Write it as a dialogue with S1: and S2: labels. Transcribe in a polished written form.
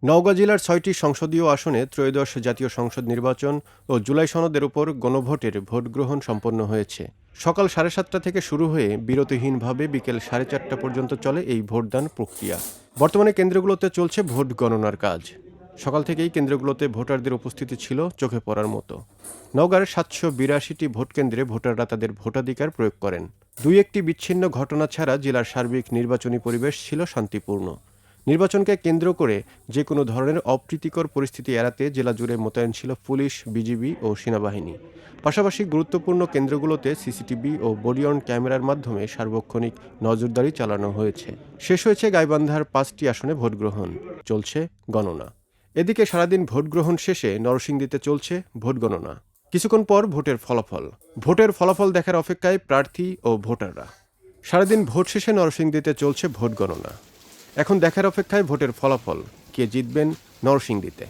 S1: নওগাঁ জেলার ৬টি সংসদীয় আসনে ত্রয়োদশ জাতীয় সংসদ নির্বাচন ও জুলাই সনদের উপর গণভোটের ভোট গ্রহণ সম্পন্ন হয়েছে। সকাল ৭:৩০ থেকে শুরু হয়ে বিরতিহীনভাবে বিকেল ৪:৩০ পর্যন্ত চলে এই ভোটদান প্রক্রিয়া। বর্তমানে কেন্দ্রগুলোতে চলছে ভোট গণনার কাজ। সকাল থেকেই কেন্দ্রগুলোতে ভোটারদের উপস্থিতি ছিল চোখে পড়ার মতো। নওগাঁর ৭৮২টি ভোটকেন্দ্রে ভোটাররা তাদের ভোটাধিকার প্রয়োগ করেন। দুই একটি বিচ্ছিন্ন ঘটনা ছাড়া জেলার সার্বিক নির্বাচনী পরিবেশ ছিল শান্তিপূর্ণ। নির্বাচনকে কেন্দ্র করে যে কোনো ধরনের অপ্রীতিকর পরিস্থিতি এড়াতে জেলা জুড়ে মোতায়েন ছিল পুলিশ, বিজিবি ও সেনাবাহিনী। পাশাপাশি গুরুত্বপূর্ণ কেন্দ্রগুলোতে সিসিটিভি ও বডি অন ক্যামেরার মাধ্যমে সার্বক্ষণিক নজরদারি চালানো হয়েছে। শেষ হয়েছে গাইবান্ধার 5টি আসনে ভোটগ্রহণ, চলছে গণনা। এদিকে সারাদিন ভোটগ্রহণ শেষে নরসিংদীতে চলছে ভোট গণনা। কিছুক্ষণ পর ভোটের ফলাফল দেখার অপেক্ষায় প্রার্থী ও ভোটাররা। সারাদিন ভোট শেষে নরসিংদীতে চলছে ভোট গণনা। এখন দেখার অপেক্ষায় ভোটের ফলাফল, কে জিতবেন নরসিংদীতে।